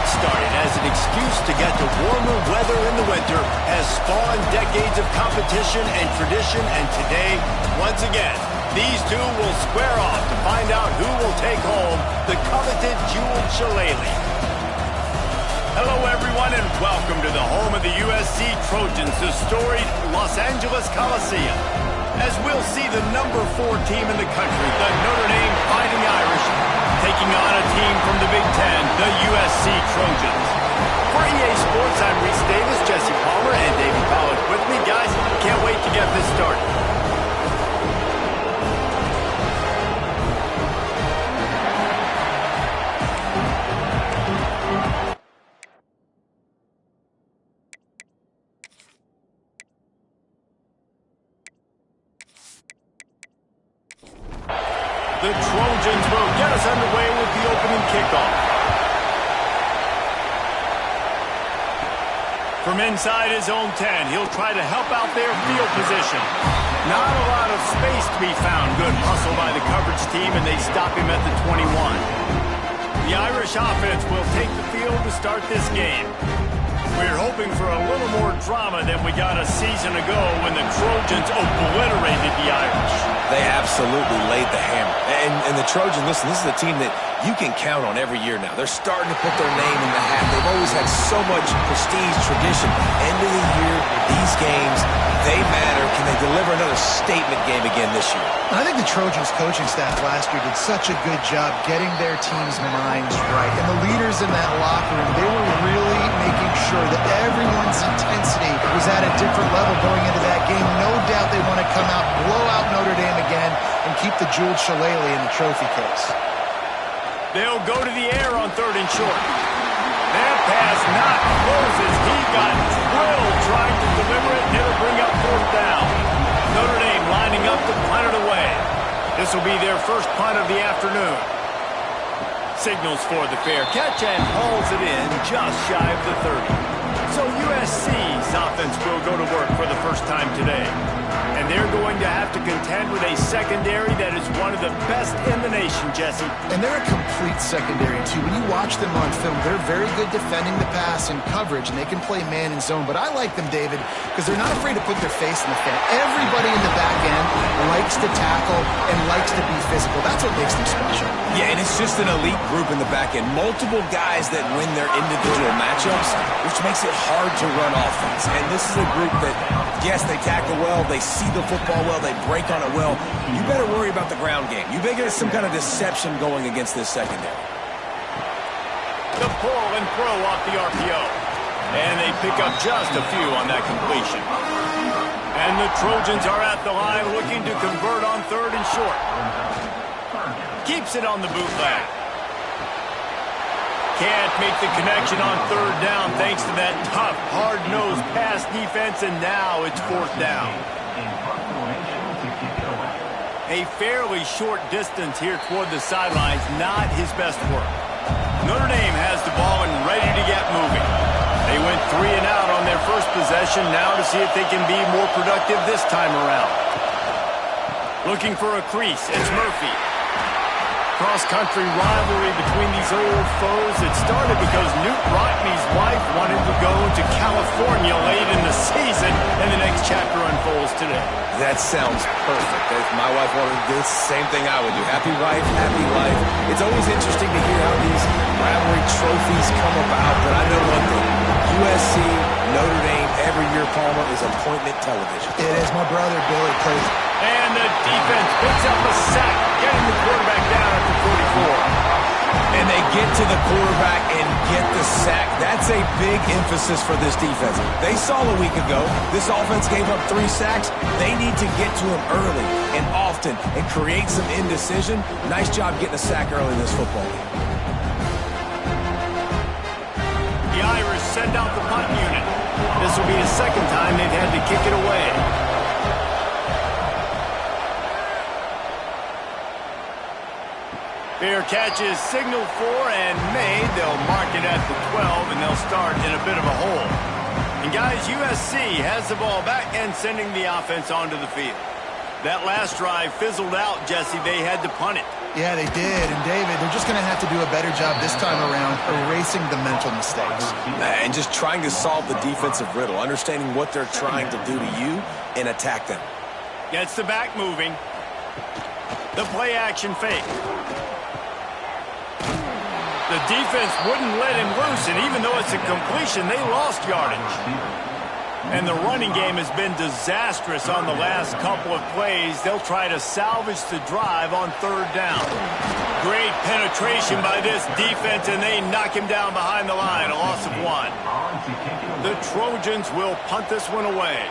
get started, as an excuse to get to warmer weather in the winter has spawned decades of competition and tradition, and today, once again, these two will square off to find out who will take home the coveted jeweled shillelagh. Hello, everyone, and welcome to the home of the USC Trojans, the storied Los Angeles Coliseum. As we'll see the number 4 team in the country, the Notre Dame Fighting Irish, taking on a team from the Big Ten, the USC Trojans. For EA Sports, I'm Reese Davis, Jesse Palmer, and Davey Pollack with me. Guys, can't wait to get this started. The Trojans will get us underway with the opening kickoff. From inside his own 10, he'll try to help out their field position. Not a lot of space to be found. Good hustle by the coverage team, and they stop him at the 21. The Irish offense will take the field to start this game. We're hoping for a little more drama than we got a season ago when the Trojans obliterated the Irish. They absolutely laid the hammer. And the Trojans, listen, this is a team that you can count on every year now. They're starting to put their name in the hat. They've always had so much prestige, tradition. End of the year, these games, they matter. Can they deliver another statement game again this year? I think the Trojans coaching staff last year did such a good job getting their team's minds right. And the leaders in that locker room, they were really making sure that everyone's intensity was at a different level going into that game. No doubt they want to come out, blow out Notre Dame again, and keep the jeweled shillelagh in the trophy case. They'll go to the air on 3rd and short. That pass not closes. He got drilled trying to deliver it. It'll bring up 4th down. Notre Dame lining up to punt it away. This will be their first punt of the afternoon. Signals for the fair catch and hauls it in just shy of the 30. So USC's offense will go to work for the first time today. And they're going to have to contend with a secondary that is one of the best in the nation, Jesse. And they're a complete secondary, too. When you watch them on film, they're very good defending the pass and coverage, and they can play man and zone. But I like them, David, because they're not afraid to put their face in the fan. Everybody in the back end likes to tackle and likes to be physical. That's what makes them special. Yeah, and it's just an elite group in the back end. Multiple guys that win their individual matchups, which makes it hard to run offense. And this is a group that, yes, they tackle well, they see the football well, they break on it well. You better worry about the ground game. You better get some kind of deception going against this secondary. The pull and throw off the RPO. And they pick up just a few on that completion. And the Trojans are at the line looking to convert on 3rd and short. Keeps it on the bootleg. Can't make the connection on 3rd down thanks to that tough, hard-nosed pass defense, and now it's 4th down. A fairly short distance here toward the sidelines, not his best work. Notre Dame has the ball and ready to get moving. They went 3 and out on their first possession, now to see if they can be more productive this time around. Looking for a crease, it's Murphy. Cross-country rivalry between these old foes. It started because Newt Rockne's wife wanted to go to California late in the season, and the next chapter unfolds today. That sounds perfect. If my wife wanted to do the same thing I would do. Happy wife, happy life. It's always interesting to hear how these rivalry trophies come about, but I know one thing. USC, Notre Dame, every year, Palmer, is appointment television. It is. My brother Billy plays. And the defense picks up a sack, getting the quarterback down at the 44. And they get to the quarterback and get the sack. That's a big emphasis for this defense. They saw a week ago, this offense gave up 3 sacks. They need to get to him early and often and create some indecision. Nice job getting a sack early in this football game. The Irish send out the punt unit. This will be the second time they've had to kick it away. Fair catch is signaled for and made. They'll mark it at the 12, and they'll start in a bit of a hole. And guys, USC has the ball back and sending the offense onto the field. That last drive fizzled out, Jesse. They had to punt it. Yeah, they did. And, David, they're just going to have to do a better job this time around erasing the mental mistakes. And just trying to solve the defensive riddle, understanding what they're trying to do to you and attack them. Gets the back moving. The play action fake. The defense wouldn't let him loose, and even though it's a completion, they lost yardage. And the running game has been disastrous on the last couple of plays. They'll try to salvage the drive on third down. Great penetration by this defense, and they knock him down behind the line. A loss of 1. The Trojans will punt this one away.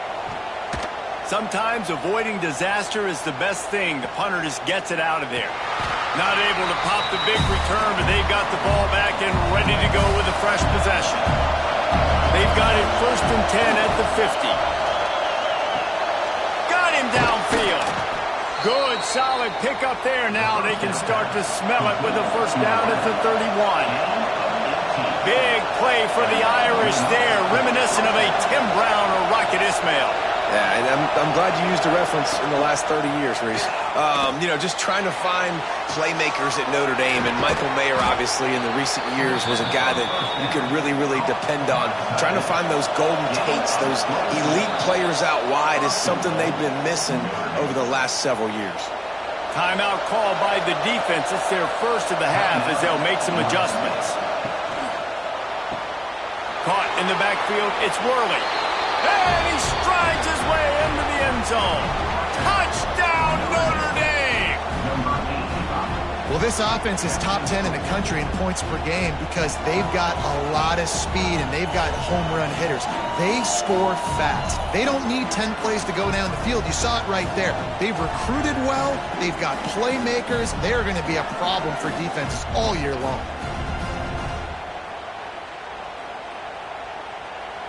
Sometimes avoiding disaster is the best thing. The punter just gets it out of there. Not able to pop the big return, but they've got the ball back and ready to go with a fresh possession. They've got it 1st and 10 at the 50. Got him downfield. Good, solid pickup there. Now they can start to smell it with a first down at the 31. Big play for the Irish there, reminiscent of a Tim Brown or Rocket Ismail. Yeah, and I'm glad you used a reference in the last 30 years, Reese. Just trying to find playmakers at Notre Dame, and Michael Mayer, obviously, in the recent years, was a guy that you could really, really depend on. Trying to find those golden Tates, those elite players out wide is something they've been missing over the last several years. Timeout call by the defense. It's their first of the half as they'll make some adjustments. Caught in the backfield, it's Worley. And he strides his way into the end zone. Touchdown, Notre Dame! Well, this offense is top 10 in the country in points per game because they've got a lot of speed and they've got home run hitters. They score fast. They don't need 10 plays to go down the field. You saw it right there. They've recruited well. They've got playmakers. They're going to be a problem for defenses all year long.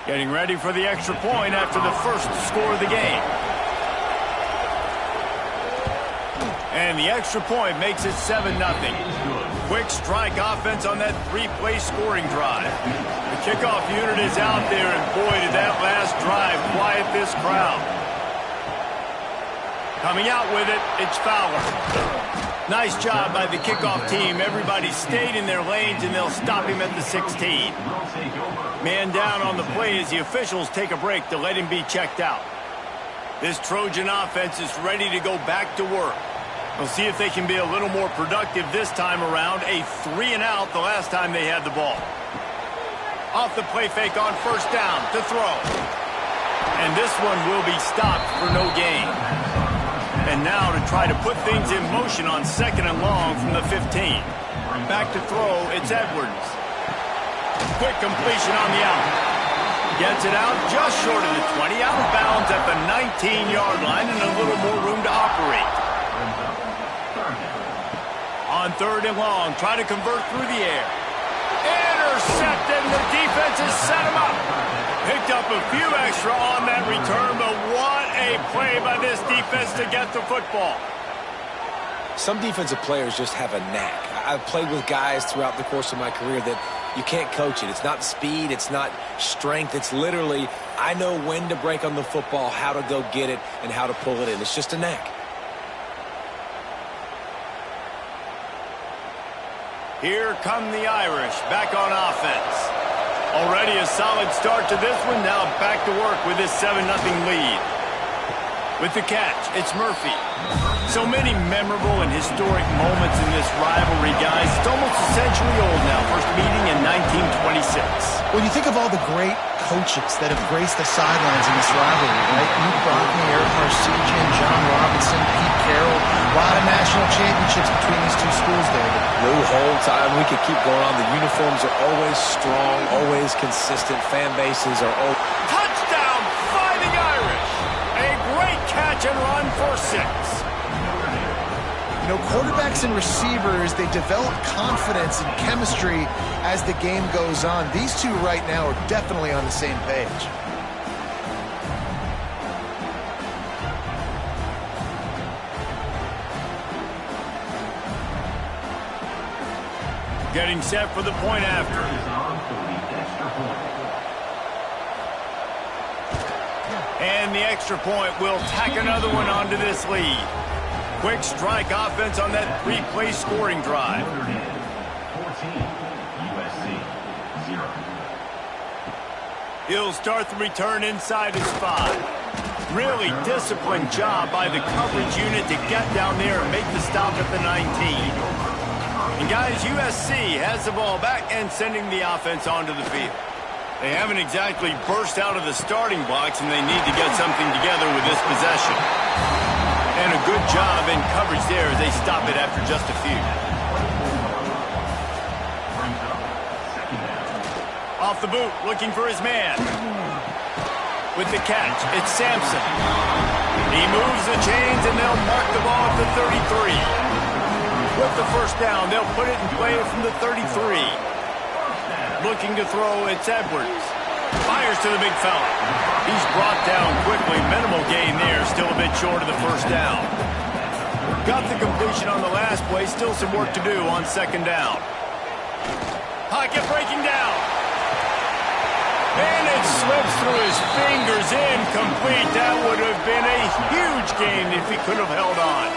Getting ready for the extra point after the first score of the game. And the extra point makes it 7-0. Quick strike offense on that 3-play scoring drive. The kickoff unit is out there, and boy, did that last drive quiet this crowd. Coming out with it, it's Fowler. Nice job by the kickoff team. Everybody stayed in their lanes, and they'll stop him at the 16. Man down on the play as the officials take a break to let him be checked out. This Trojan offense is ready to go back to work. We'll see if they can be a little more productive this time around. A 3-and-out the last time they had the ball. Off the play fake on first down to throw. And this one will be stopped for no gain. And now to try to put things in motion on 2nd and long from the 15. Back to throw, it's Edwards. Quick completion on the out. Gets it out just short of the 20. Out of bounds at the 19-yard line and a little more room to operate. On 3rd and long, try to convert through the air. Intercepted, and the defense has set him up. Picked up a few extra on that return, but what a play by this defense to get the football. Some defensive players just have a knack. I've played with guys throughout the course of my career that you can't coach it. It's not speed. It's not strength. It's literally, I know when to break on the football, how to go get it, and how to pull it in. It's just a knack. Here come the Irish back on offense. Already a solid start to this one. Now back to work with this 7-0 lead. With the catch, it's Murphy. So many memorable and historic moments in this rivalry, guys. It's almost a century old now. First meeting in 1926. When you think of all the great coaches that have graced the sidelines in this rivalry, right? Luke Brockney, Eric Harsegian, John Robinson, Pete Carroll. A lot of national championships between these two schools, David. The whole time we could keep going on. The uniforms are always strong, always consistent. Fan bases are always... Touchdown, Fighting Irish! A great catch and run for 6. You know, quarterbacks and receivers, they develop confidence and chemistry as the game goes on. These two right now are definitely on the same page. Getting set for the point after. And the extra point will tack another one onto this lead. Quick strike offense on that 3-play scoring drive. Notre Dame, 14, USC, 0. He'll start the return inside his 5. Really disciplined job by the coverage unit to get down there and make the stop at the 19. And guys, USC has the ball back and sending the offense onto the field. They haven't exactly burst out of the starting blocks, and they need to get something together with this possession. And a good job in coverage there as they stop it after just a few. Off the boot, looking for his man. With the catch, it's Sampson. He moves the chains, and they'll mark the ball at the 33. With the first down, they'll put it in play from the 33. Looking to throw, it's Edwards. Fires to the big fella. He's brought down quickly. Minimal gain there, still a bit short of the first down. Got the completion on the last play, still some work to do on second down. Pocket breaking down. And it slips through his fingers, incomplete. That would have been a huge gain if he could have held on.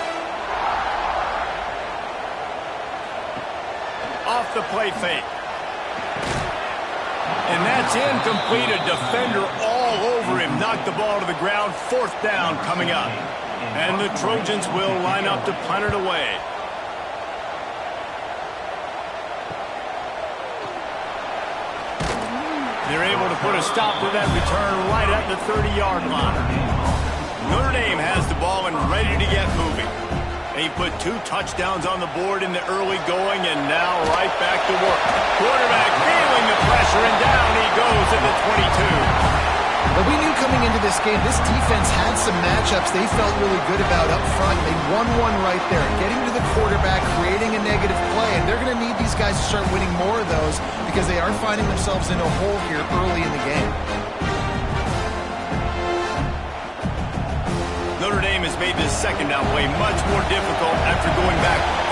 Off the play fake. And that's incomplete. A defender all over him. Knocked the ball to the ground. Fourth down coming up. And the Trojans will line up to punt it away. They're able to put a stop to that return right at the 30-yard line. Notre Dame has the ball and ready to get moving. They put 2 touchdowns on the board in the early going, and now right back to work. Quarterback feeling the pressure, and down he goes at the 22. Well, we knew coming into this game, this defense had some matchups they felt really good about up front. They won one right there, getting to the quarterback, creating a negative play, and they're going to need these guys to start winning more of those because they are finding themselves in a hole here early in the game. Notre Dame has made this second down play much more difficult after going backwards.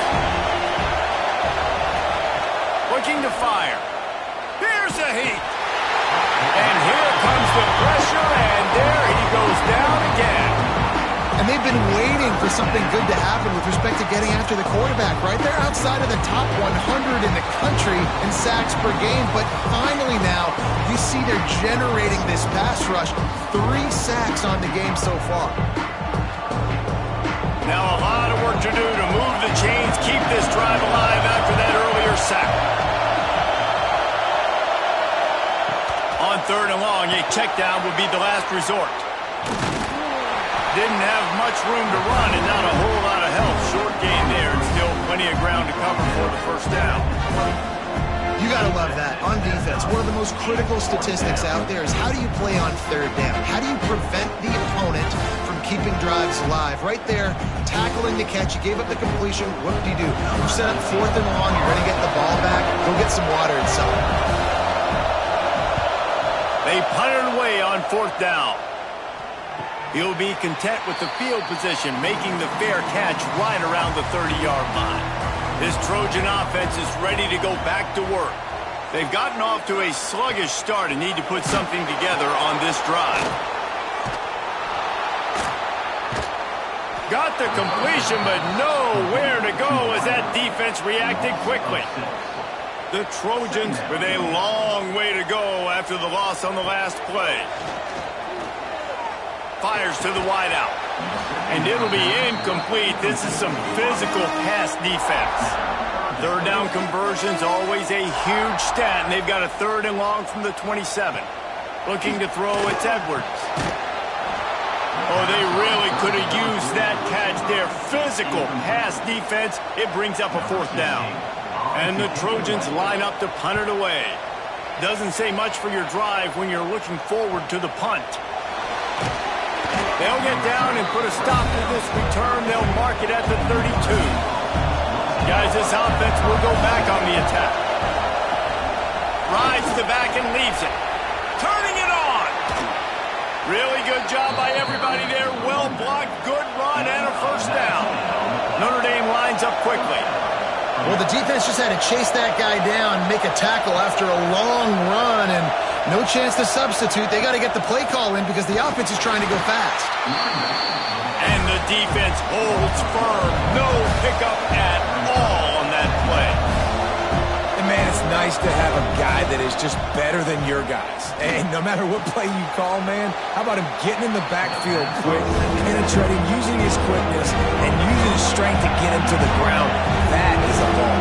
Looking to fire. Here's the heat. And here comes the pressure, and there he goes down again. And they've been waiting for something good to happen with respect to getting after the quarterback, right? They're outside of the top 100 in the country in sacks per game, but finally now you see they're generating this pass rush. 3 sacks on the game so far. Now a lot of work to do to move the chains, keep this drive alive after that earlier sack. On third and long, a check down would be the last resort. Didn't have much room to run and not a whole lot of help. Short gain there and still plenty of ground to cover for the first down. You gotta love that. On defense, one of the most critical statistics out there is how do you play on third down? How do you prevent the opponent from keeping drives alive? Right there, tackling the catch, you gave up the completion, whoop-de-doo. You set up fourth and long, you're gonna get the ball back, go get some water and sell it. They punted away on fourth down. He'll be content with the field position, making the fair catch right around the 30-yard line. This Trojan offense is ready to go back to work. They've gotten off to a sluggish start and need to put something together on this drive. Got the completion, but nowhere to go as that defense reacted quickly. The Trojans with a long way to go after the loss on the last play. Fires to the wideout. And it'll be incomplete. This is some physical pass defense. Third down conversions, always a huge stat, and they've got a third and long from the 27. Looking to throw, it's Edwards. Oh, they really could have used that catch there. Physical pass defense. It brings up a fourth down. And the Trojans line up to punt it away. Doesn't say much for your drive when you're looking forward to the punt. They'll get down and put a stop to this return. They'll mark it at the 32. Guys, this offense will go back on the attack. Rides the back and leaves it. Turning it on. Really good job by everybody there. Well blocked, good run, and a first down. Notre Dame lines up quickly. Well, the defense just had to chase that guy down, make a tackle after a long run, and No chance to substitute. They got to get the play call in because the offense is trying to go fast. And the defense holds firm. No pickup at all on that play. And man, it's nice to have a guy that is just better than your guys. And no matter what play you call, man, how about him getting in the backfield quick, penetrating, using his quickness, and using his strength to get him to the ground. That is a ball.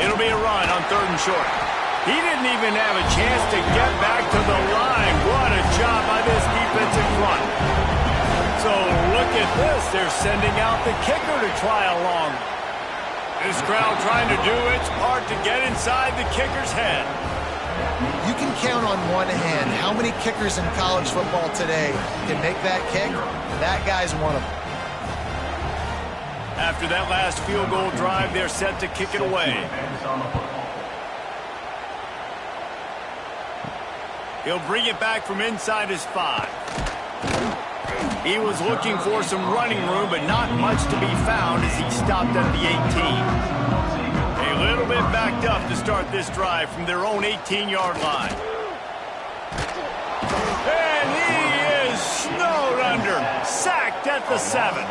It'll be a run on 3rd and short. He didn't even have a chance to get back to the line. What a job by this defensive front. So look at this. They're sending out the kicker to try along. This crowd trying to do its part to get inside the kicker's head. You can count on one hand how many kickers in college football today can make that kick. That guy's one of them. After that last field goal drive, they're set to kick it away. He'll bring it back from inside his 5. He was looking for some running room, but not much to be found as he stopped at the 18. A little bit backed up to start this drive from their own 18-yard line. And he is snowed under, sacked at the 7.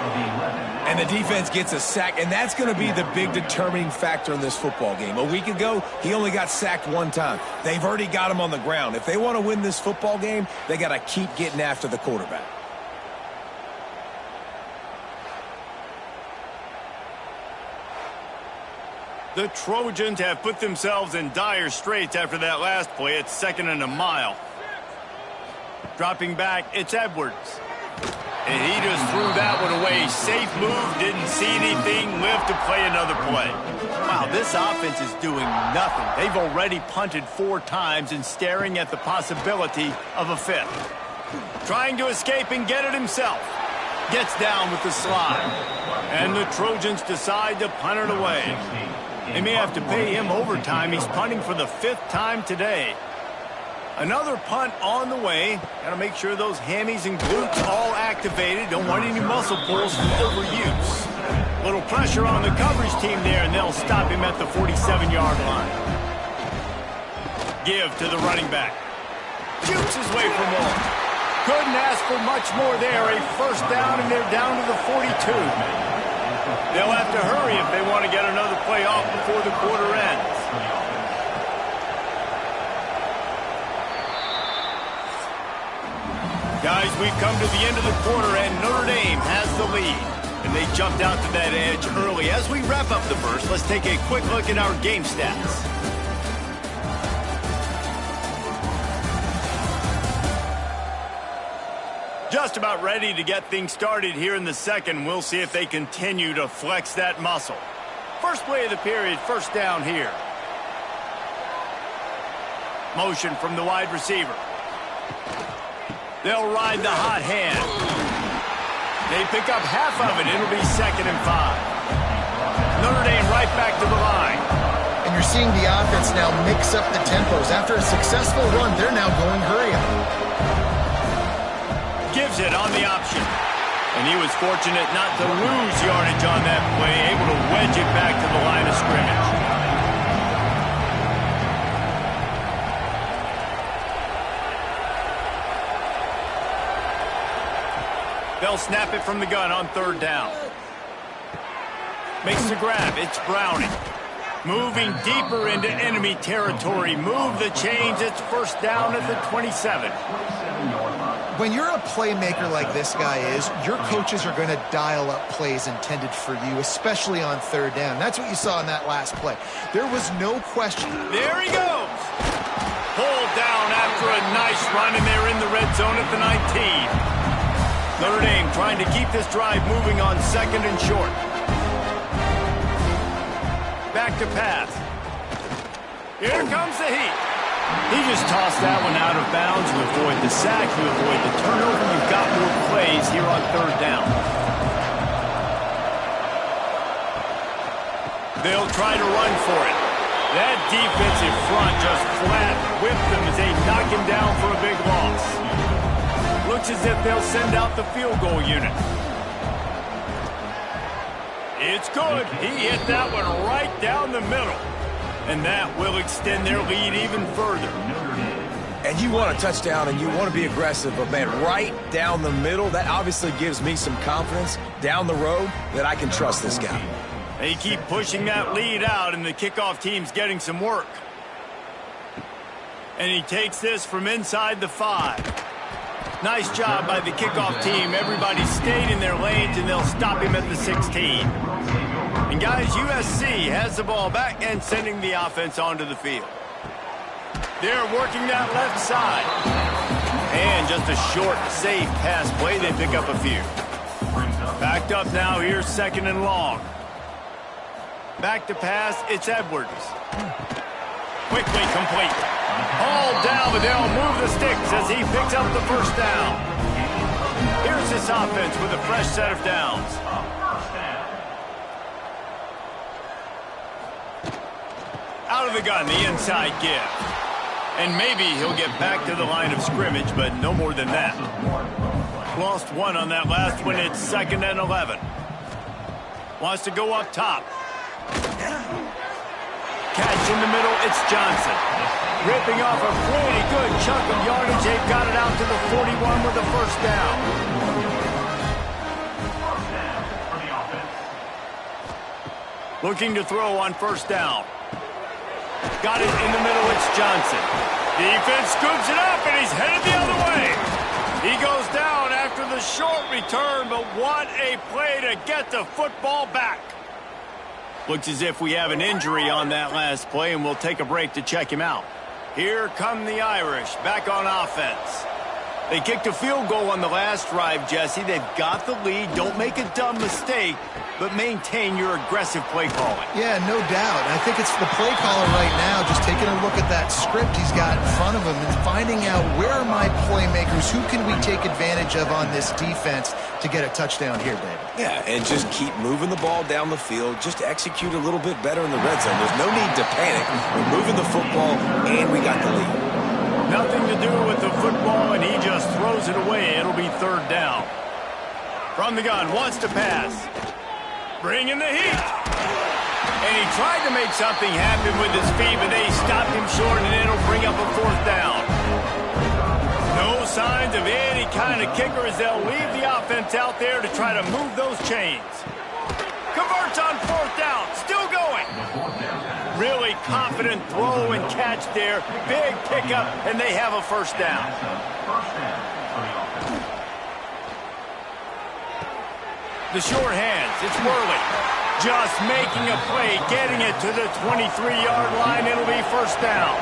And the defense gets a sack, and that's going to be the big determining factor in this football game. A week ago, he only got sacked 1 time. They've already got him on the ground. If they want to win this football game, they got to keep getting after the quarterback. The Trojans have put themselves in dire straits after that last play. It's 2nd and a mile. Dropping back, it's Edwards. And he just threw that one away. Safe move, didn't see anything, lived to play another play. Wow, this offense is doing nothing. They've already punted 4 times and staring at the possibility of a 5th. Trying to escape and get it himself. Gets down with the slide. And the Trojans decide to punt it away. They may have to pay him overtime. He's punting for the 5th time today. Another punt on the way. Got to make sure those hammies and glutes all activated. Don't want any muscle pulls from overuse. Little pressure on the coverage team there, and they'll stop him at the 47-yard line. Give to the running back. Jukes his way for more. Couldn't ask for much more there. A 1st down, and they're down to the 42. They'll have to hurry if they want to get another play off before the quarter ends. Guys, we've come to the end of the quarter, and Notre Dame has the lead. And they jumped out to that edge early. As we wrap up the first, let's take a quick look at our game stats. Just about ready to get things started here in the second. We'll see if they continue to flex that muscle. First play of the period, 1st down here. Motion from the wide receiver. They'll ride the hot hand. They pick up half of it. It'll be 2nd and 5. Notre Dame right back to the line. And you're seeing the offense now mix up the tempos. After a successful run, they're now going hurry up. Gives it on the option. And he was fortunate not to lose yardage on that play, able to wedge it back to the line of scrimmage. They'll snap it from the gun on 3rd down. Makes the grab. It's Browning. Moving deeper into enemy territory. Move the chains. It's 1st down at the 27. When you're a playmaker like this guy is, your coaches are going to dial up plays intended for you, especially on 3rd down. That's what you saw in that last play. There was no question. There he goes. Pulled down after a nice run, and they're in the red zone at the 19. Notre Dame trying to keep this drive moving on 2nd and short. Back to pass. Here comes the heat. He just tossed that one out of bounds to avoid the sack, to avoid the turnover. You've got more plays here on 3rd down. They'll try to run for it. That defensive front just flat whipped them as they knock him down for a big loss. Looks as if they'll send out the field goal unit. It's good. He hit that one right down the middle. And that will extend their lead even further. And you want a touchdown and you want to be aggressive, but man, right down the middle, that obviously gives me some confidence down the road that I can trust this guy. They keep pushing that lead out, and the kickoff team's getting some work. And he takes this from inside the 5. Nice job by the kickoff team. Everybody stayed in their lanes, and they'll stop him at the 16. And guys, USC has the ball back and sending the offense onto the field. They're working that left side. And just a short, safe pass play. They pick up a few. Backed up now. Here's 2nd and long. Back to pass. It's Edwards. Quickly complete. All down, but they'll move the sticks as he picks up the 1st down. Here's this offense with a fresh set of downs. Out of the gun, the inside give. And maybe he'll get back to the line of scrimmage, but no more than that. Lost 1 on that last one. It's 2nd and 11. Wants to go up top. Catch in the middle. It's Johnson. Ripping off a pretty good chunk of yardage. They've got it out to the 41 with the 1st down. Looking to throw on 1st down. Got it in the middle. It's Johnson. Defense scoops it up, and he's headed the other way. He goes down after the short return, but what a play to get the football back. Looks as if we have an injury on that last play, and we'll take a break to check him out. Here come the Irish, back on offense. They kicked a field goal on the last drive, Jesse. They've got the lead. Don't make a dumb mistake, but maintain your aggressive play calling. Yeah, no doubt. I think it's the play caller right now just taking a look at that script he's got in front of him and finding out where are my playmakers, who can we take advantage of on this defense to get a touchdown here, David. Yeah, and just keep moving the ball down the field. Just execute a little bit better in the red zone. There's no need to panic. We're moving the football, and we got the lead. Nothing to do with the football, and he just throws it away. It'll be 3rd down. From the gun, wants to pass. Bring in the heat. And he tried to make something happen with his feet, but they stopped him short, and it'll bring up a 4th down. No signs of any kind of kicker as they'll leave the offense out there to try to move those chains. Converts on 4th down. Still going. Really confident throw and catch there. Big pickup, and they have a 1st down. The short hands, it's Worley. Just making a play, getting it to the 23-yard line. It'll be 1st down.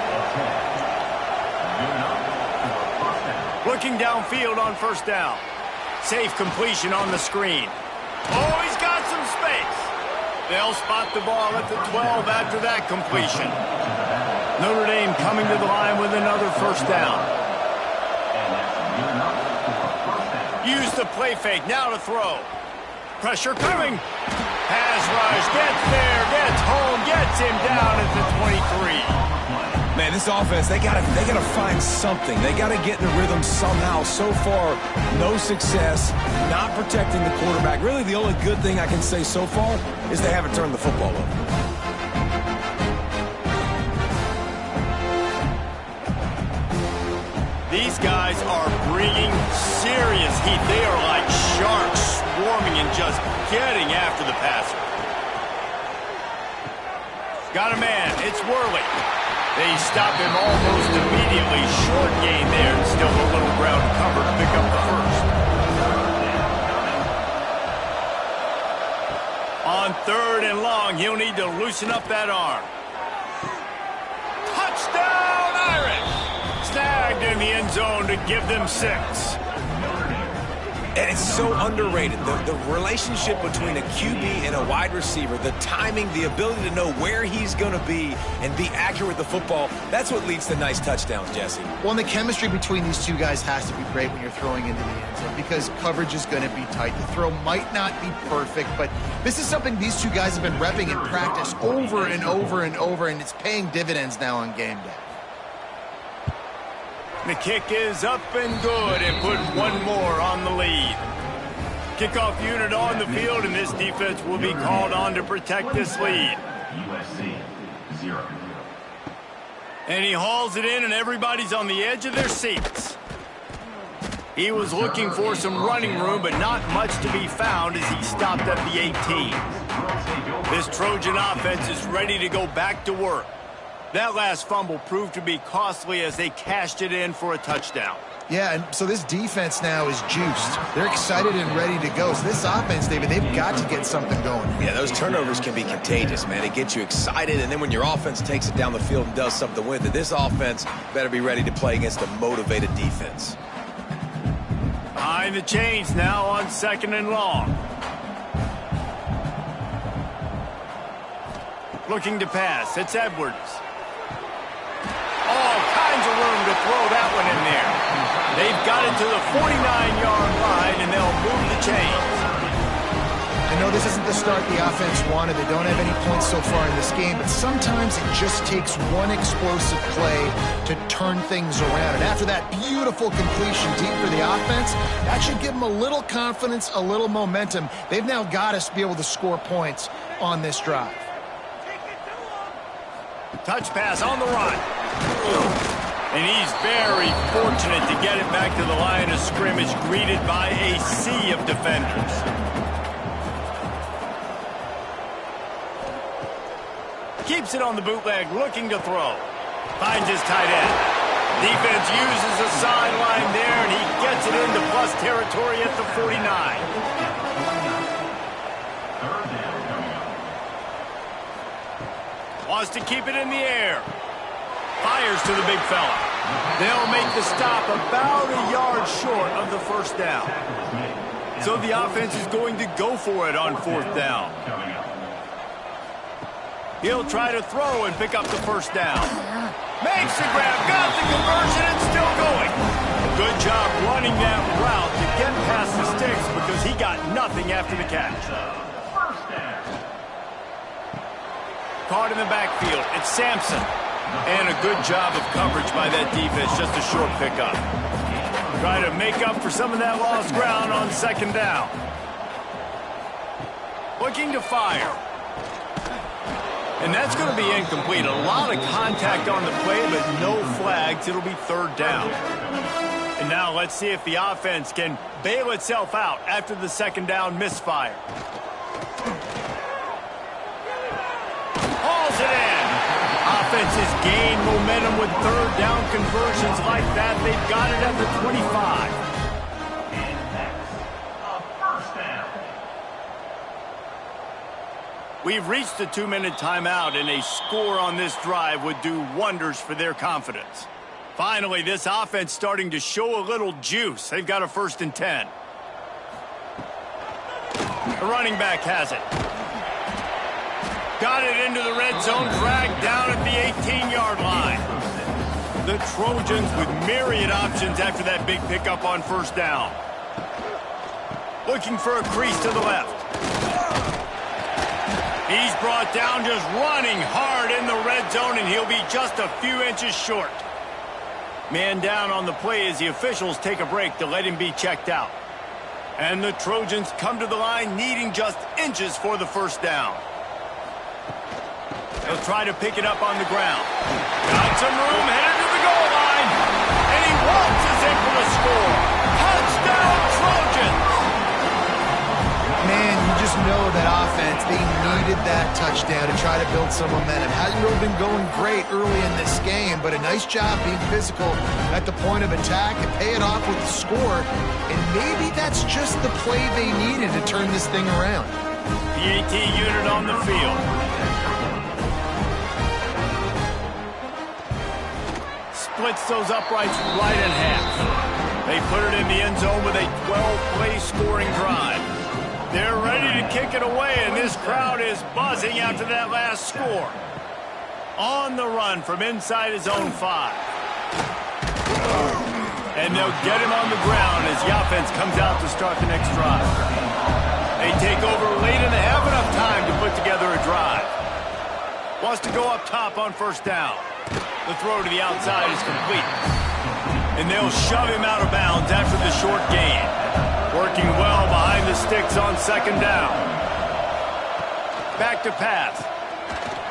Looking downfield on 1st down. Safe completion on the screen. Oh, he's got some space. They'll spot the ball at the 12 after that completion. Notre Dame coming to the line with another 1st down. Use the play fake, now to throw. Pressure coming. Pass rush, gets there, gets home, gets him down at the 23. Man, this offense, they gotta find something. They gotta get in the rhythm somehow. So far, no success, not protecting the quarterback. Really, the only good thing I can say so far is they haven't turned the football over. These guys are bringing serious heat. They are like sharks swarming and just getting after the passer. Got a man. It's Worley. They stop him almost immediately. Short gain there, and still a little ground cover to pick up the 1st. On 3rd and long, he'll need to loosen up that arm. Touchdown, Irish! Snagged in the end zone to give them 6. And it's so underrated. The relationship between a QB and a wide receiver, the timing, the ability to know where he's going to be and be accurate with the football, that's what leads to nice touchdowns, Jesse. Well, and the chemistry between these two guys has to be great when you're throwing into the end zone because coverage is going to be tight. The throw might not be perfect, but this is something these two guys have been repping in practice over and over and over, and it's paying dividends now on game day. The kick is up and good, and put one more on the lead. Kickoff unit on the field, and this defense will be called on to protect this lead. USC 0. And he hauls it in, and everybody's on the edge of their seats. He was looking for some running room, but not much to be found as he stopped at the 18. This Trojan offense is ready to go back to work. That last fumble proved to be costly as they cashed it in for a touchdown. Yeah, and so this defense now is juiced. They're excited and ready to go. So this offense, David, they've got to get something going. Yeah, those turnovers can be contagious, man. It gets you excited, and then when your offense takes it down the field and does something with it, this offense better be ready to play against a motivated defense. Behind the chains now on 2nd and long. Looking to pass. It's Edwards. All kinds of room to throw that one in there. They've got it to the 49-yard line, and they'll move the chains. I know this isn't the start the offense wanted. They don't have any points so far in this game, but sometimes it just takes one explosive play to turn things around. And after that beautiful completion deep for the offense, that should give them a little confidence, a little momentum. They've now got us to be able to score points on this drive. Touch pass on the run. And he's very fortunate to get it back to the line of scrimmage, greeted by a sea of defenders. Keeps it on the bootleg, looking to throw. Finds his tight end. Defense uses the sideline there, and he gets it into plus territory at the 49. Wants to keep it in the air. Fires to the big fella. They'll make the stop about a yard short of the first down. So the offense is going to go for it on 4th down. He'll try to throw and pick up the first down. Makes the grab, got the conversion, and still going. Good job running that route to get past the sticks because he got nothing after the catch. Caught in the backfield, it's Sampson. And a good job of coverage by that defense, just a short pickup. Try to make up for some of that lost ground on 2nd down. Looking to fire. And that's going to be incomplete. A lot of contact on the play, but no flags. It'll be 3rd down. And now let's see if the offense can bail itself out after the 2nd down misfire. Hauls it in. Offenses gain momentum with 3rd down conversions like that. They've got it at the 25. We've reached the 2-minute timeout, and a score on this drive would do wonders for their confidence. Finally, this offense starting to show a little juice. They've got a 1st and 10. The running back has it. Got it into the red zone, dragged down at the 18-yard line. The Trojans with myriad options after that big pickup on 1st down. Looking for a crease to the left. He's brought down just running hard in the red zone, and he'll be just a few inches short. Man down on the play as the officials take a break to let him be checked out. And the Trojans come to the line needing just inches for the 1st down. He'll try to pick it up on the ground. Got some room, headed to the goal line. And he waltzes in for the score. Touchdown, Trojans! Man, you just know that offense, they needed that touchdown to try to build some momentum. Hasn't really been going great early in this game, but a nice job being physical at the point of attack and pay it off with the score. And maybe that's just the play they needed to turn this thing around. The AT unit on the field. Splits those uprights right in half. They put it in the end zone with a 12-play scoring drive. They're ready to kick it away, and this crowd is buzzing after that last score. On the run from inside his own 5. And they'll get him on the ground as the offense comes out to start the next drive. They take over late and they have enough time to put together a drive. Wants to go up top on 1st down. The throw to the outside is complete. And they'll shove him out of bounds after the short gain. Working well behind the sticks on 2nd down. Back to pass.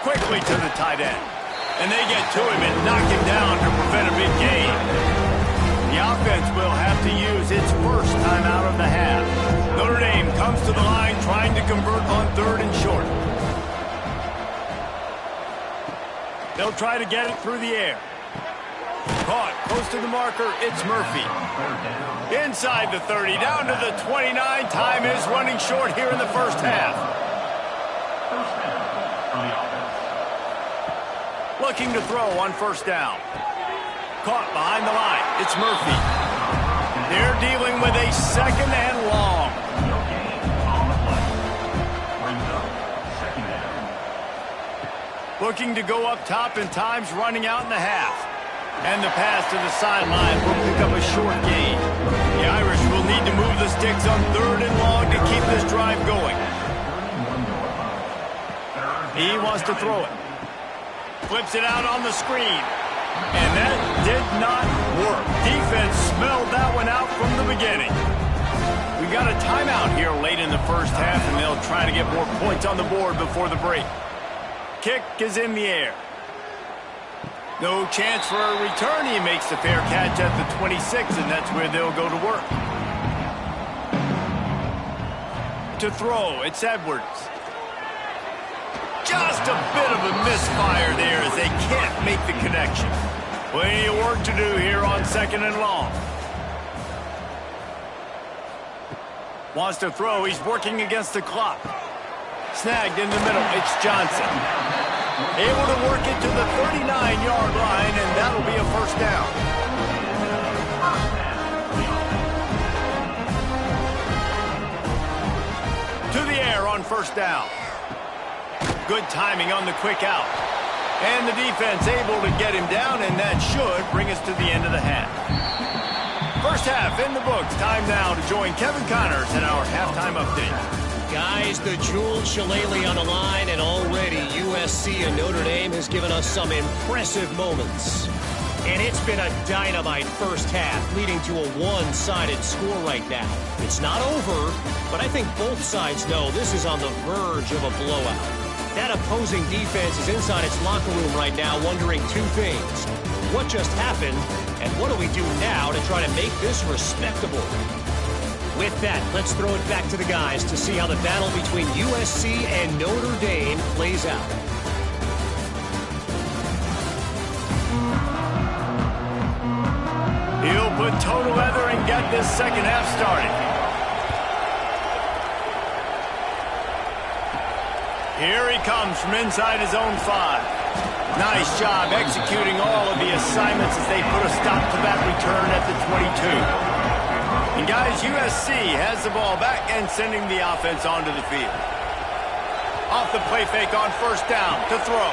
Quickly to the tight end. And they get to him and knock him down to prevent a big gain. The offense will have to use its first timeout of the half. Notre Dame comes to the line trying to convert on 3rd and short. They'll try to get it through the air. Caught close to the marker. It's Murphy. Inside the 30, down to the 29. Time is running short here in the first half. Looking to throw on 1st down. Caught behind the line. It's Murphy. They're dealing with a 2nd and long. Looking to go up top, and time's running out in the half. And the pass to the sideline will pick up a short gain. The Irish will need to move the sticks on 3rd and long to keep this drive going. He wants to throw it. Flips it out on the screen. And that did not work. Defense smelled that one out from the beginning. We got a timeout here late in the first half, and they'll try to get more points on the board before the break. Kick is in the air. No chance for a return. He makes the fair catch at the 26, and that's where they'll go to work. To throw, it's Edwards. Just a bit of a misfire there as they can't make the connection. Plenty of work to do here on 2nd and long. Wants to throw. He's working against the clock. Snagged in the middle. It's Johnson. Able to work it to the 39-yard line, and that'll be a 1st down. To the air on 1st down. Good timing on the quick out. And the defense able to get him down, and that should bring us to the end of the half. First half in the books. Time now to join Kevin Connors in our halftime update. Guys, the jeweled shillelagh on the line, and already USC and Notre Dame has given us some impressive moments. And it's been a dynamite first half, leading to a one-sided score right now. It's not over, but I think both sides know this is on the verge of a blowout. That opposing defense is inside its locker room right now wondering 2 things. What just happened, and what do we do now to try to make this respectable? With that, let's throw it back to the guys to see how the battle between USC and Notre Dame plays out. He'll put toe together and get this second half started. Here he comes from inside his own 5. Nice job executing all of the assignments as they put a stop to that return at the 22. And guys, USC has the ball back and sending the offense onto the field. Off the play fake on 1st down to throw.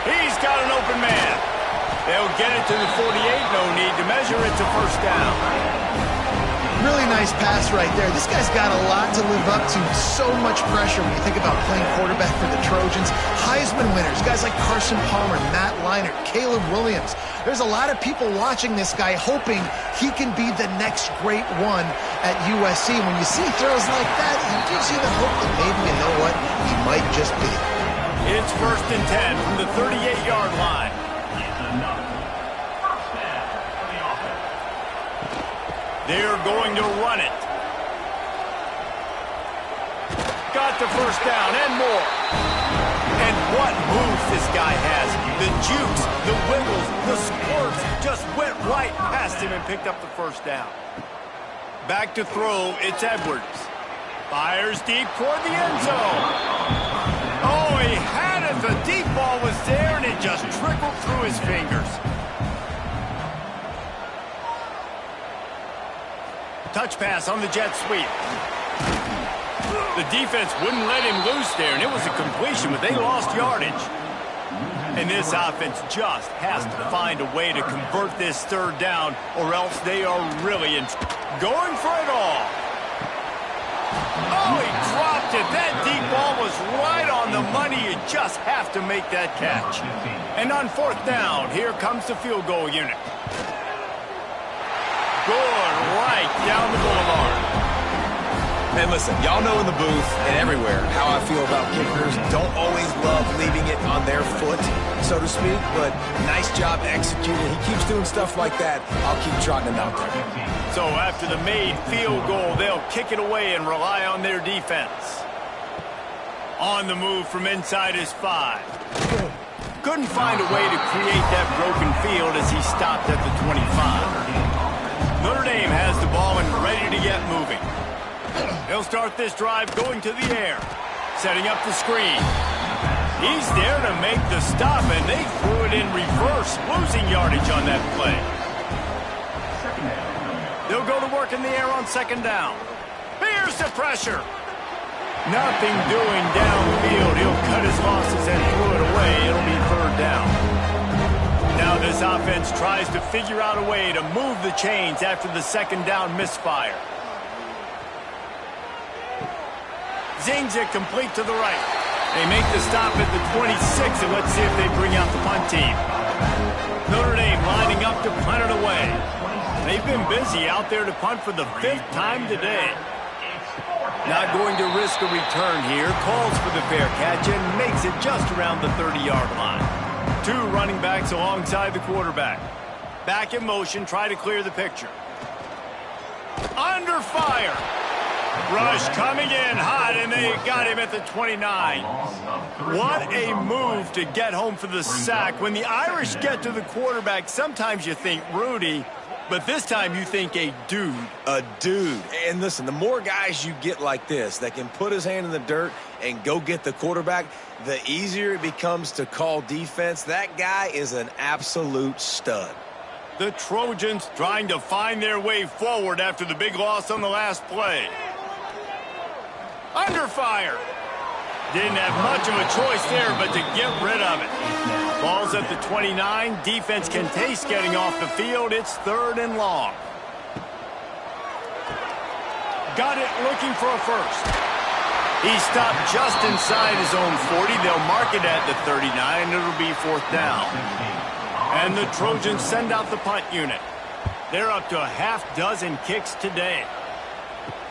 He's got an open man. They'll get it to the 48. No need to measure. It's a 1st down. Really nice pass right there. This guy's got a lot to live up to. So much pressure when you think about playing quarterback for the Trojans. Heisman winners, guys like Carson Palmer, Matt Leinart, Caleb Williams. There's a lot of people watching this guy hoping he can be the next great one at USC. When you see throws like that, it gives you the hope that maybe, you know what, he might just be. It's 1st and 10 from the 38-yard line. They're going to run it. Got the 1st down and more. And what moves this guy has. The jukes, the wiggles, the squirts just went right past him and picked up the 1st down. Back to throw, it's Edwards. Fires deep toward the end zone. Oh, he had it. The deep ball was there, and it just trickled through his fingers. Touch pass on the jet sweep. The defense wouldn't let him loose there, and it was a completion, but they lost yardage. And this offense just has to find a way to convert this 3rd down, or else they are really going for it all. Oh, he dropped it. That deep ball was right on the money. You just have to make that catch. And on 4th down, here comes the field goal unit. Good, right down the boulevard. And listen, y'all know in the booth and everywhere how I feel about kickers. Don't always love leaving it on their foot, so to speak, but nice job executing. He keeps doing stuff like that. I'll keep trotting him out there. So after the made field goal, they'll kick it away and rely on their defense. On the move from inside his 5. Couldn't find a way to create that broken field as he stopped at the 25. Notre Dame has the ball and ready to get moving. He'll start this drive going to the air, setting up the screen. He's there to make the stop, and they threw it in reverse, losing yardage on that play. They'll go to work in the air on second down. Here's the pressure. Nothing doing downfield. He'll cut his losses and throw it away. It'll be third down. Now this offense tries to figure out a way to move the chains after the second down misfire. Zings it complete to the right. They make the stop at the 26, and let's see if they bring out the punt team. Notre Dame lining up to punt it away. They've been busy out there to punt for the 5th time today. Not going to risk a return here. Calls for the fair catch and makes it just around the 30-yard line. 2 running backs alongside the quarterback. Back in motion, try to clear the picture. Under fire. Rush coming in hot, and they got him at the 29. What a move to get home for the sack. When the Irish get to the quarterback, sometimes you think Rudy, but this time you think a dude. A dude. And listen, the more guys you get like this that can put his hand in the dirt and go get the quarterback, the easier it becomes to call defense. That guy is an absolute stud. The Trojans trying to find their way forward after the big loss on the last play. Under fire. Didn't have much of a choice there, but to get rid of it. Ball's at the 29. Defense can taste getting off the field. It's 3rd and long. Got it looking for a first. He stopped just inside his own 40. They'll mark it at the 39, and it'll be 4th down. And the Trojans send out the punt unit. They're up to a half dozen kicks today.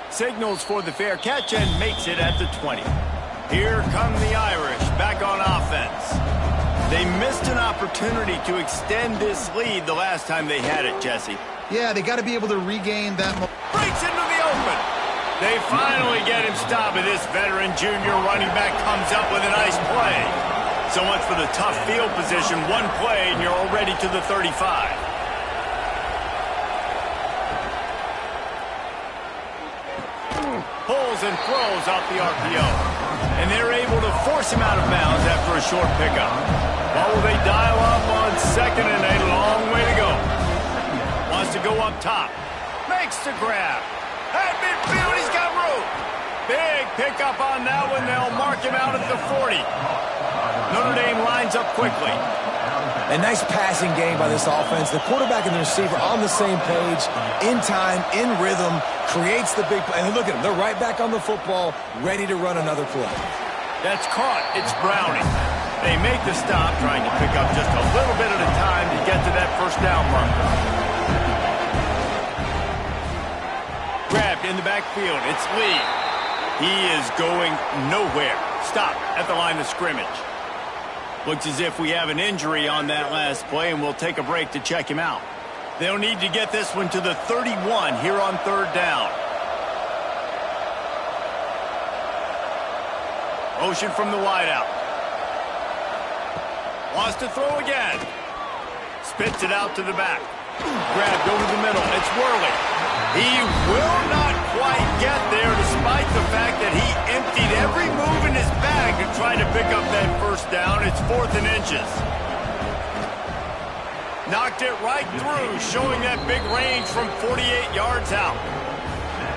Signals for the fair catch and makes it at the 20. Here come the Irish back on offense. They missed an opportunity to extend this lead the last time they had it, Jesse. Yeah, they got to be able to regain that. Breaks into the open. They finally get him stopped, and this veteran junior running back comes up with a nice play. So much for the tough field position. One play, and you're already to the 35. Pulls and throws out the RPO. And they're able to force him out of bounds after a short pickup. Well, they dial up on second, and a long way to go. Wants to go up top. Makes the grab. At midfield, he's got room. Big pickup on that one. They'll mark him out at the 40. Notre Dame lines up quickly. A nice passing game by this offense. The quarterback and the receiver on the same page, in time, in rhythm, creates the big play. And look at them. They're right back on the football, ready to run another play. That's caught. It's Browning. They make the stop, trying to pick up just a little bit at a time to get to that first down marker. Grabbed in the backfield. It's Lee. He is going nowhere. Stop at the line of scrimmage. Looks as if we have an injury on that last play, and we'll take a break to check him out. They'll need to get this one to the 31 here on 3rd down. Motion from the wideout. Wants to throw again. Spits it out to the back. Grabbed over the middle. It's Worley. He will not quite get there despite the fact that he emptied every move in his bag to try to pick up that first down. It's 4th and inches. Knocked it right through, showing that big range from 48 yards out.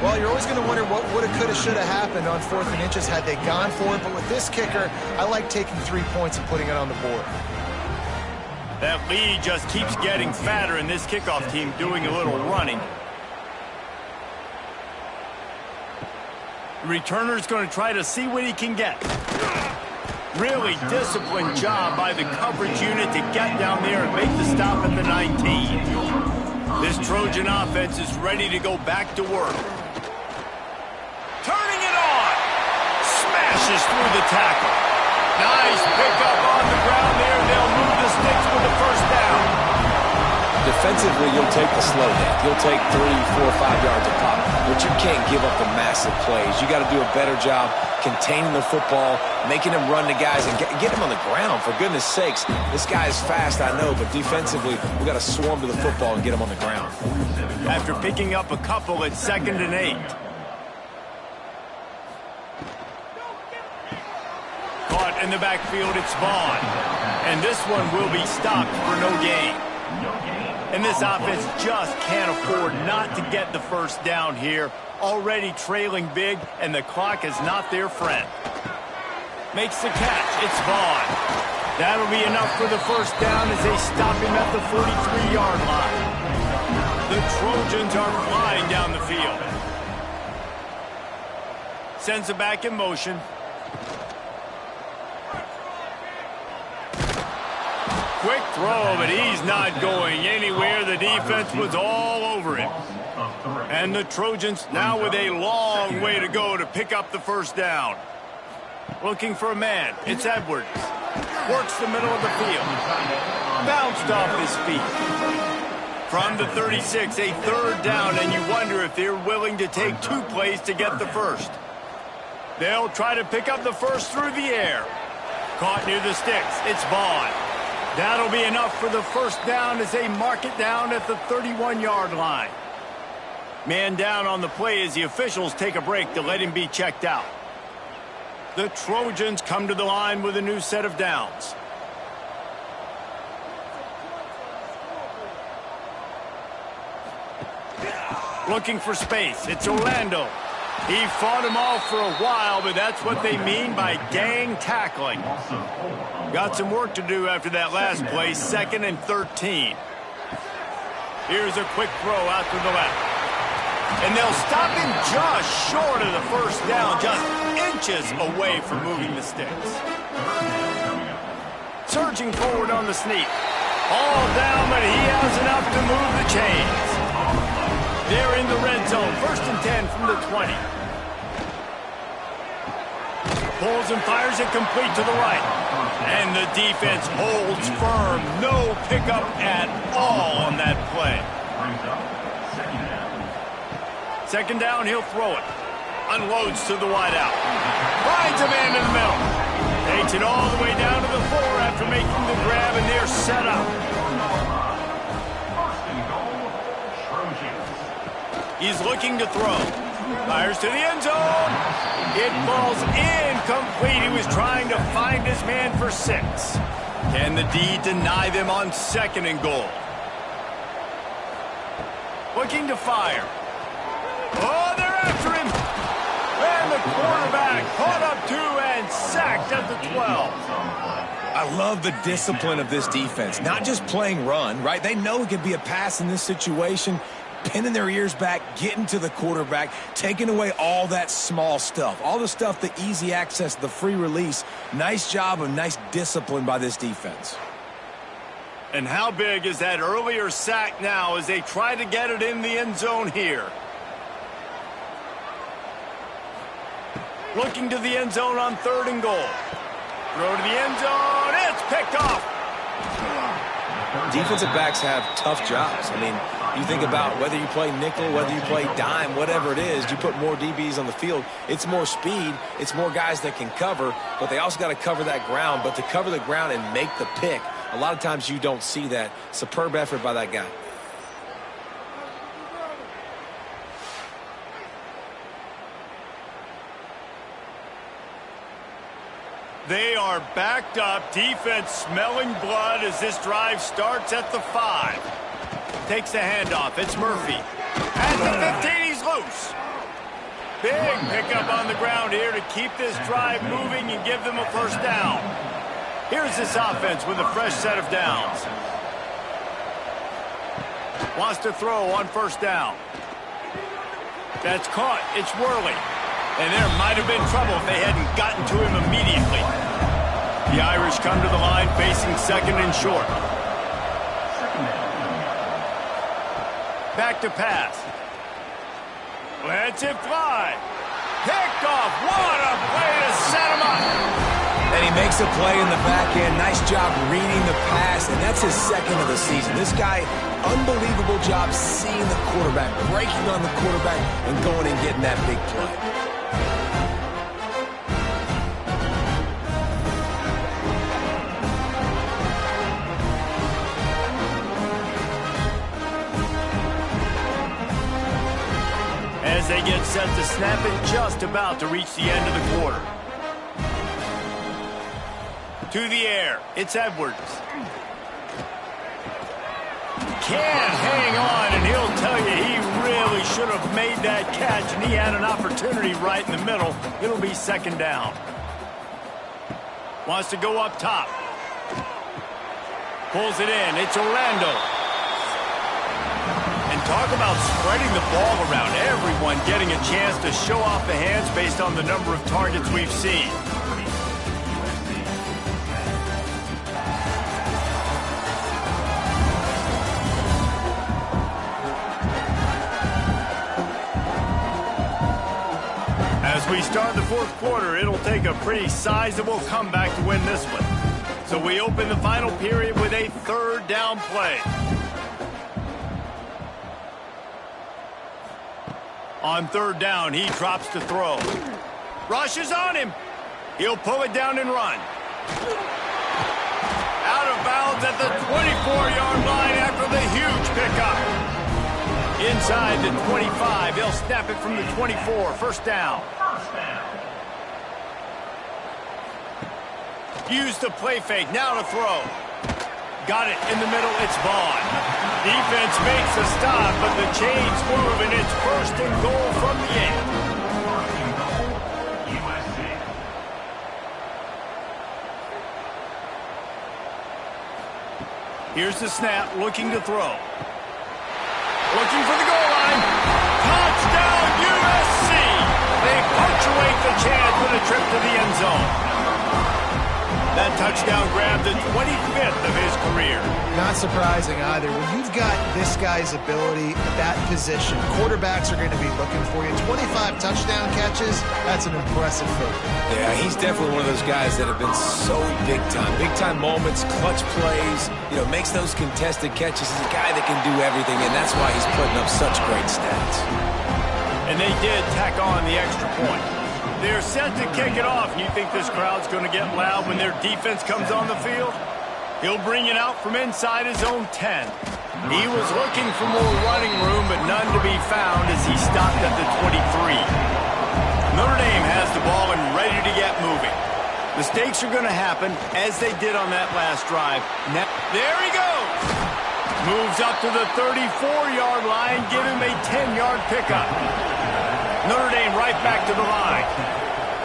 Well, you're always going to wonder what woulda, coulda, shoulda happened on 4th and inches had they gone for it. But with this kicker, I like taking 3 points and putting it on the board. That lead just keeps getting fatter, and this kickoff team doing a little running. The returner's going to try to see what he can get. Really disciplined job by the coverage unit to get down there and make the stop at the 19. This Trojan offense is ready to go back to work. Turn smashes through the tackle. Nice pickup on the ground there. They'll move the sticks with the first down. Defensively, you'll take the slow down. You'll take 3, 4, 5 yards a pop. But you can't give up the massive plays. You got to do a better job containing the football, making them run to guys, and get him on the ground. For goodness sakes, this guy is fast, I know, but defensively, we got to swarm to the football and get him on the ground. After picking up a couple, it's 2nd and 8. Caught in the backfield, it's Vaughn. And this one will be stopped for no gain. And this offense just can't afford not to get the first down here. Already trailing big, and the clock is not their friend. Makes the catch. It's Vaughn. That'll be enough for the first down as they stop him at the 43-yard line. The Trojans are flying down the field. Sends it back in motion. Quick throw, but he's not going anywhere. The defense was all over him. And the Trojans now with a long way to go to pick up the first down. Looking for a man. It's Edwards. Works the middle of the field. Bounced off his feet. From the 36, a 3rd down, and you wonder if they're willing to take 2 plays to get the first. They'll try to pick up the first through the air. Caught near the sticks. It's Vaughn. That'll be enough for the first down as they mark it down at the 31-yard line. Man down on the play as the officials take a break to let him be checked out. The Trojans come to the line with a new set of downs. Looking for space. It's Orlando. He fought him off for a while, but that's what they mean by gang tackling. Got some work to do after that last play, 2nd and 13. Here's a quick throw out to the left. And they'll stop him just short of the first down, just inches away from moving the sticks. Surging forward on the sneak. All down, but he has enough to move the chains. They're in the red zone, 1st and 10 from the 20. Pulls and fires it complete to the right. And the defense holds firm. No pickup at all on that play. 2nd down, he'll throw it. Unloads to the wideout. Finds a man in the middle. Takes it all the way down to the 4 after making the grab, and they're set up. He's looking to throw. Fires to the end zone. It falls incomplete. He was trying to find his man for 6. Can the D deny them on 2nd and goal? Looking to fire. Oh, they're after him. And the quarterback caught up 2 and sacked at the 12. I love the discipline of this defense. Not just playing run, right? They know it could be a pass in this situation. Pinning their ears back, getting to the quarterback, taking away all that small stuff. All the stuff, the easy access, the free release. Nice job of nice discipline by this defense. And how big is that earlier sack now as they try to get it in the end zone here? Looking to the end zone on 3rd and goal. Throw to the end zone. It's picked off. Defensive backs have tough jobs. I mean, you think about whether you play nickel, whether you play dime, whatever it is, you put more DBs on the field. It's more speed. It's more guys that can cover, but they also got to cover that ground. But to cover the ground and make the pick, a lot of times you don't see that. Superb effort by that guy. They are backed up. Defense smelling blood as this drive starts at the 5. Takes the handoff. It's Murphy. At the 15, he's loose. Big pickup on the ground here to keep this drive moving and give them a first down. Here's this offense with a fresh set of downs. Wants to throw on 1st down. That's caught. It's Worley. And there might have been trouble if they hadn't gotten to him immediately. The Irish come to the line facing 2nd and short. Back to pass. Lets it fly. picked off. What a play to set him up. And he makes a play in the back end. Nice job reading the pass, and that's his second of the season. This guy, unbelievable job seeing the quarterback, breaking on the quarterback, and going and getting that big play. As they get set to snap it, just about to reach the end of the quarter. To the air, it's Edwards. Can't hang on, and he'll tell you he really should have made that catch, and he had an opportunity right in the middle. It'll be second down. Wants to go up top. Pulls it in. It's Orlando. And talk about spreading the ball around. Everyone getting a chance to show off the hands based on the number of targets we've seen. As we start the fourth quarter, it'll take a pretty sizable comeback to win this one. So we open the final period with a third down play. On third down, he drops to throw. Rush is on him. He'll pull it down and run. Out of bounds at the 24-yard line after the huge pickup. Inside the 25, they'll snap it from the 24. First down. Use the play fake. Now to throw. Got it in the middle. It's Vaughn. Defense makes a stop, but the chains move, and it's first and goal from the 8. USC. Here's the snap, looking to throw. Looking for the goal line. Touchdown, USC! They punctuate the chance with a trip to the end zone. That touchdown grabbed the 25th of his career. Not surprising either. When you've got this guy's ability at that position, quarterbacks are going to be looking for you. 25 touchdown catches, that's an impressive feat. Yeah, he's definitely one of those guys that have been so big time. Big time moments, clutch plays, makes those contested catches. He's a guy that can do everything, and that's why he's putting up such great stats. And they did tack on the extra point. They're set to kick it off, and you think this crowd's going to get loud when their defense comes on the field? He'll bring it out from inside his own 10. He was looking for more running room, but none to be found as he stopped at the 23. Notre Dame has the ball and ready to get moving. Mistakes are going to happen, as they did on that last drive. Now, there he goes! Moves up to the 34-yard line, give him a 10-yard pickup. Notre Dame right back to the line.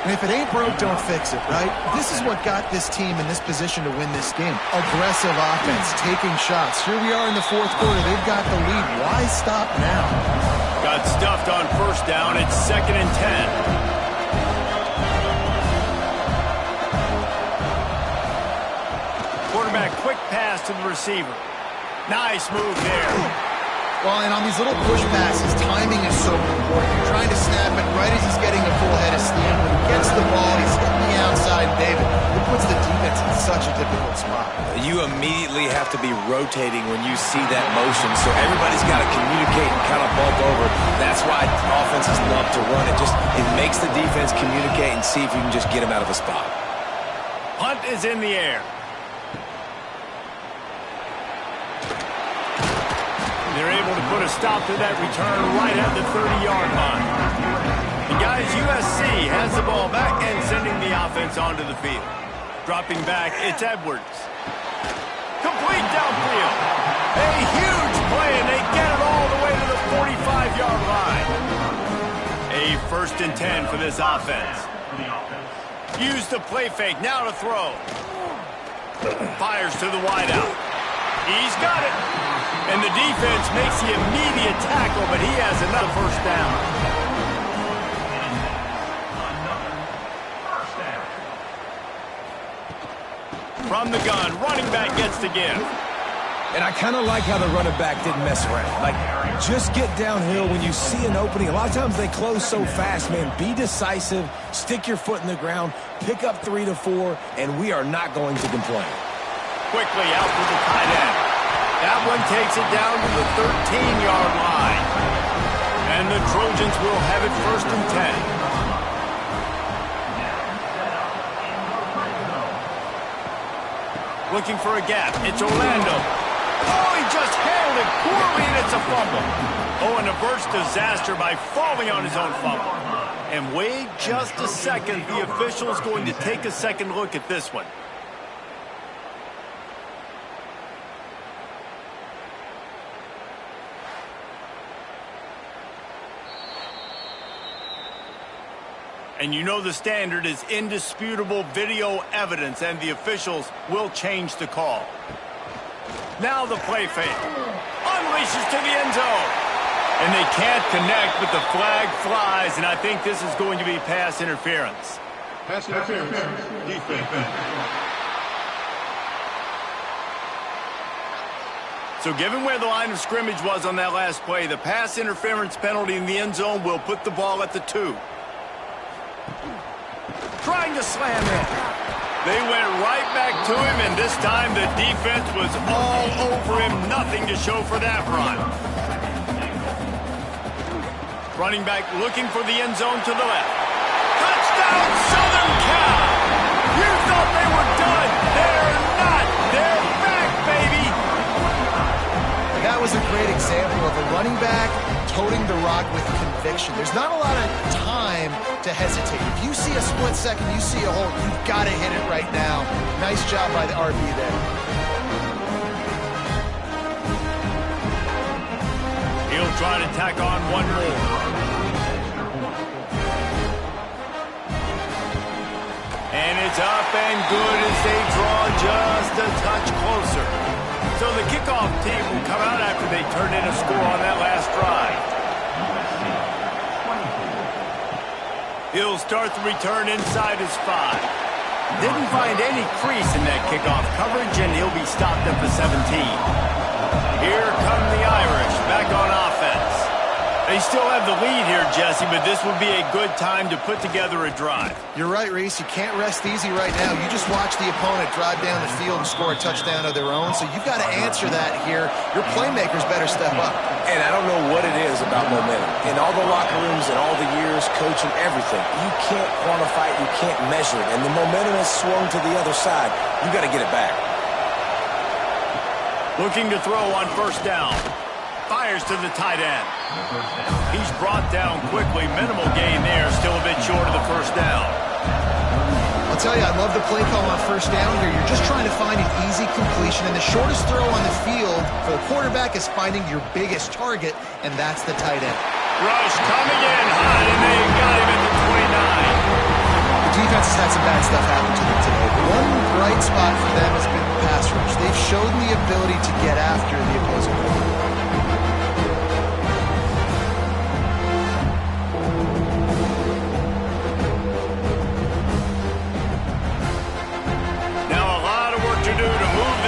And if it ain't broke, don't fix it, right? This is what got this team in this position to win this game. Aggressive offense, taking shots. Here we are in the fourth quarter. They've got the lead. Why stop now? Got stuffed on first down. It's 2nd and 10. Quarterback quick pass to the receiver. Nice move there. Well, and on these little push passes, timing is so important. You're trying to snap it right as he's getting a full head of steam. When he gets the ball, he's hitting the outside, David. It puts the defense in such a difficult spot. You immediately have to be rotating when you see that motion, so everybody's got to communicate and kind of bump over. That's why offenses love to run it. It makes the defense communicate and see if you can just get him out of a spot. Punt is in the air. They're able to put a stop to that return right at the 30-yard line. And guys, USC has the ball back and sending the offense onto the field. Dropping back, it's Edwards. Complete downfield. A huge play, and they get it all the way to the 45-yard line. A 1st and 10 for this offense. Use the play fake, now to throw. Fires to the wideout. He's got it. And the defense makes the immediate tackle, but he has another first down. From the gun, running back gets to give. And I kind of like how the running back didn't mess around. Like, just get downhill when you see an opening. A lot of times they close so fast, man. Be decisive, stick your foot in the ground, pick up 3 to 4, and we are not going to complain. Quickly out to the tight end. That one takes it down to the 13-yard line. And the Trojans will have it 1st and 10. Looking for a gap. It's Orlando. Oh, he just handled it poorly, and it's a fumble. Oh, and averts disaster by falling on his own fumble. And wait just a second. The official's going to take a second look at this one. And you know the standard is indisputable video evidence, and the officials will change the call. Now the play fake. Unleashes to the end zone. And they can't connect, but the flag flies, and I think this is going to be pass interference. Pass interference. Defense. So given where the line of scrimmage was on that last play, the pass interference penalty in the end zone will put the ball at the 2. Trying to slam in. They went right back to him, and this time the defense was all over him. Nothing to show for that run. Running back looking for the end zone to the left. Touchdown, Southern Cal! You thought they were done. They're not. They're back, baby. That was a great example of a running back toting the rock with conviction. There's not a lot of time to hesitate. If you see a split second, you see a hole, you've got to hit it right now. Nice job by the RB there. He'll try to tack on one more. And it's up and good as they draw just a touch closer. So the kickoff team will come out after they turn in a score on that last drive. He'll start the return inside his 5. Didn't find any crease in that kickoff coverage, and he'll be stopped at the 17. Here come the Irish back on offense. They still have the lead here, Jesse, but this would be a good time to put together a drive. You're right, Reese. You can't rest easy right now. You just watch the opponent drive down the field and score a touchdown of their own, so you've got to answer that here. Your playmakers better step up. And I don't know what it is about momentum. In all the locker rooms and all the years, coaching, everything, you can't quantify it, you can't measure it. And the momentum has swung to the other side. You got to get it back. Looking to throw on 1st down. Fires to the tight end. He's brought down quickly. Minimal gain there. Still a bit short of the 1st down. I'll tell you, I love the play call on 1st down here. You're just trying to find an easy completion, and the shortest throw on the field for the quarterback is finding your biggest target, and that's the tight end. Rush coming in high, and they got him at the 29. The defense has had some bad stuff happen to them today. One bright spot for them has been the pass rush. They've shown the ability to get after the opposing quarterback.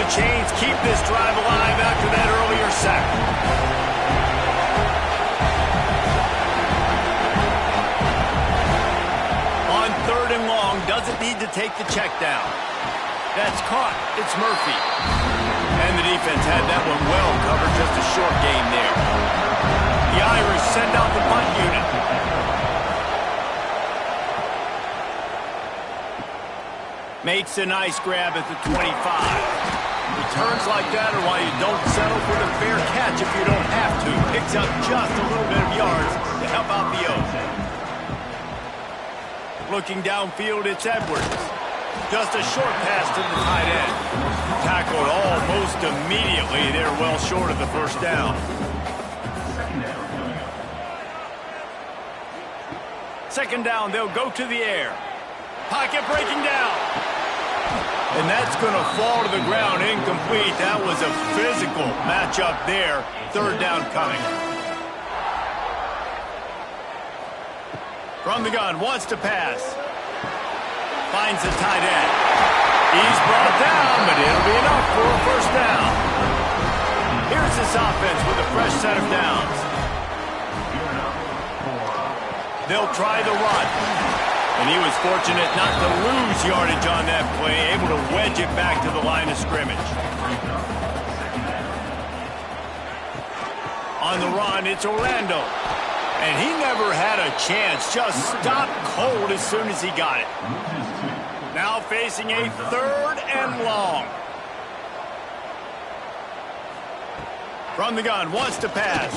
Chains keep this drive alive after that earlier sack. On 3rd and long, doesn't need to take the check down. That's caught. It's Murphy. And the defense had that one well covered. Just a short gain there. The Irish send out the punt unit. Makes a nice grab at the 25. Returns like that are why you don't settle for the fair catch if you don't have to. Picks up just a little bit of yards to help out the O's. Looking downfield, it's Edwards. Just a short pass to the tight end. Tackled almost immediately. They're well short of the 1st down. 2nd down, they'll go to the air. Pocket breaking down. And that's going to fall to the ground incomplete. That was a physical matchup there. 3rd down coming. From the gun, wants to pass. Finds the tight end. He's brought down, but it'll be enough for a 1st down. Here's this offense with a fresh set of downs. They'll try the run. And he was fortunate not to lose yardage on that play, able to wedge it back to the line of scrimmage. On the run, it's Orlando. And he never had a chance, just stopped cold as soon as he got it. Now facing a 3rd and long. From the gun, wants to pass.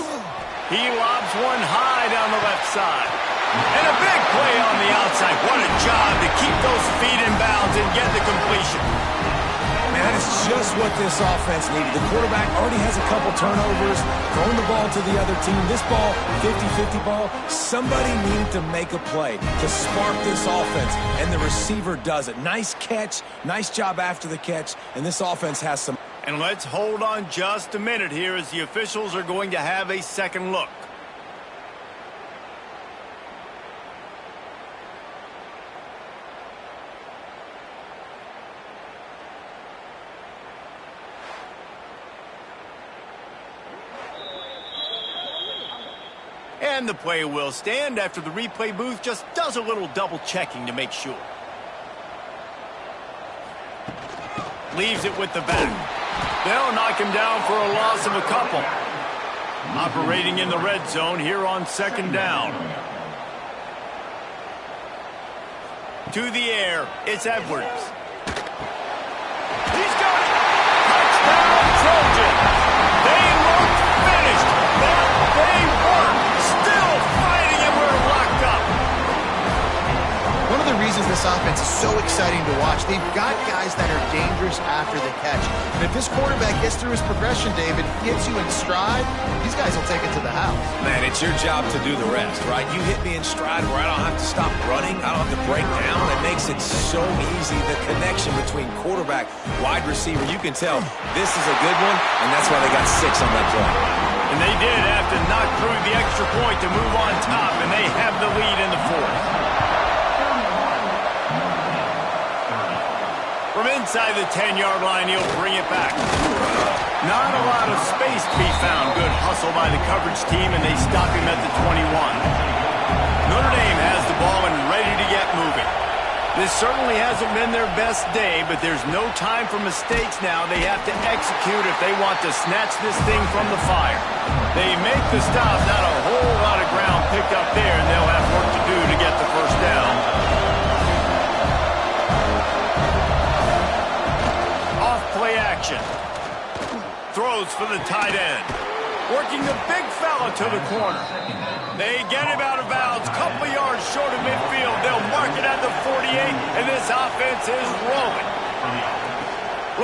He lobs one high down the left side. And a big play on the outside. What a job to keep those feet in bounds and get the completion. Man, that is just what this offense needed. The quarterback already has a couple turnovers, throwing the ball to the other team. This ball, 50-50 ball, somebody needed to make a play to spark this offense, and the receiver does it. Nice catch, nice job after the catch, and this offense has some. And let's hold on just a minute here as the officials are going to have a second look. And the play will stand after the replay booth just does a little double checking to make sure. Leaves it with the back. They'll knock him down for a loss of a couple. Operating in the red zone here on 2nd down. To the air, it's Edwards. He's got it! Touchdown, Trojan! They look finished. They were still fighting and we're locked up. One of the reasons this offense is so exciting to watch, they've got guys that are dangerous after the catch. And if this quarterback gets through his progression, David, gets you in stride, these guys will take it to the house. Man, it's your job to do the rest, right? You hit me in stride where I don't have to stop running. I don't have to break down. It makes it so easy. The connection between quarterback, wide receiver, you can tell this is a good one, and that's why they got 6 on that play. And they did have to knock through the extra point to move on top, and they have the lead in the 4th. From inside the 10-yard line, he'll bring it back. Not a lot of space to be found. Good hustle by the coverage team, and they stop him at the 21. Notre Dame has the ball and ready to get moving. This certainly hasn't been their best day, but there's no time for mistakes now. They have to execute if they want to snatch this thing from the fire. They make the stop, not a whole lot of ground picked up there, and they'll have work to do to get the first down. Play action. Throws for the tight end. Working the big fella to the corner. They get him out of bounds. Couple yards short of midfield. They'll mark it at the 48, and this offense is rolling.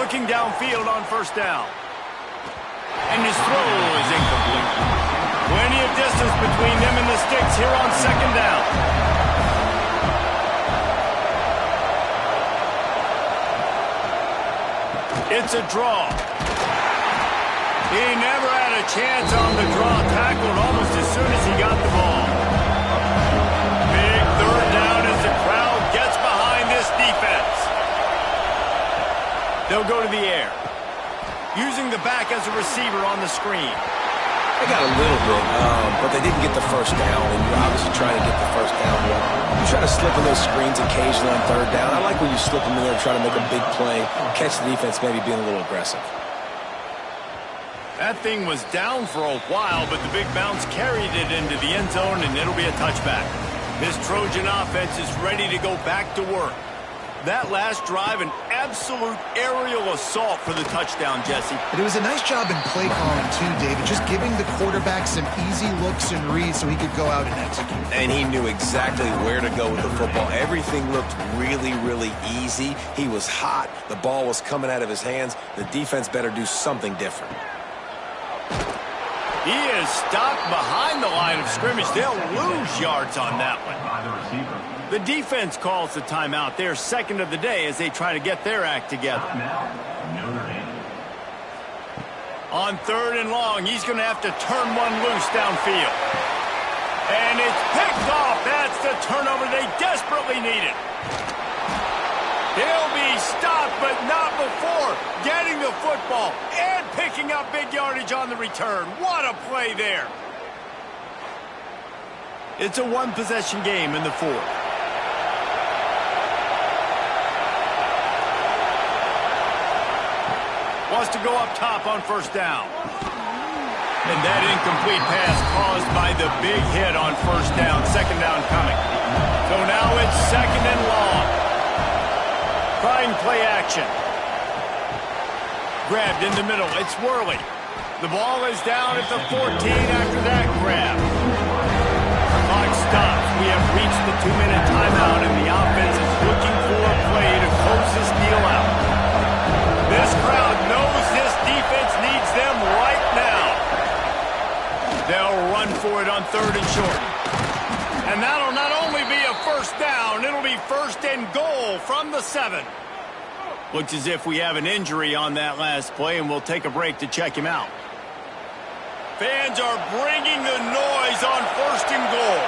Looking downfield on 1st down. And his throw is incomplete. Plenty of distance between them and the sticks here on 2nd down. It's a draw. He never had a chance on the draw. Tackled almost as soon as he got the ball. Big 3rd down as the crowd gets behind this defense. They'll go to the air. Using the back as a receiver on the screen. They got a little bit, but they didn't get the first down, and you're obviously trying to get the first down. You try to slip in those screens occasionally on 3rd down. I like when you slip them in there and try to make a big play, catch the defense maybe being a little aggressive. That thing was down for a while, but the big bounce carried it into the end zone, and it'll be a touchback. This Trojan offense is ready to go back to work. That last drive, an absolute aerial assault for the touchdown, Jesse. But it was a nice job in play calling, too, David, just giving the quarterback some easy looks and reads so he could go out and execute. And he knew exactly where to go with the football. Everything looked really, really easy. He was hot. The ball was coming out of his hands. The defense better do something different. He is stopped behind the line of scrimmage. They'll lose yards on that one. The defense calls the timeout. They're 2nd of the day as they try to get their act together. On 3rd and long, he's going to have to turn one loose downfield. And it's picked off. That's the turnover they desperately needed. He'll be stopped, but not before getting the football and picking up big yardage on the return. What a play there. It's a one-possession game in the fourth. Wants to go up top on first down. And that incomplete pass caused by the big hit on first down. Second down coming. So now it's second and long. Trying play action. Grabbed in the middle. It's Worley. The ball is down at the 14 after that grab. Clock stops. We have reached the 2-minute timeout, and the offense is looking for a play to close this deal out. This crowd knows this defense needs them right now. They'll run for it on third and short. And that'll not only be a first down, it'll be first and goal from the 7. Looks as if we have an injury on that last play, and we'll take a break to check him out. Fans are bringing the noise on first and goal.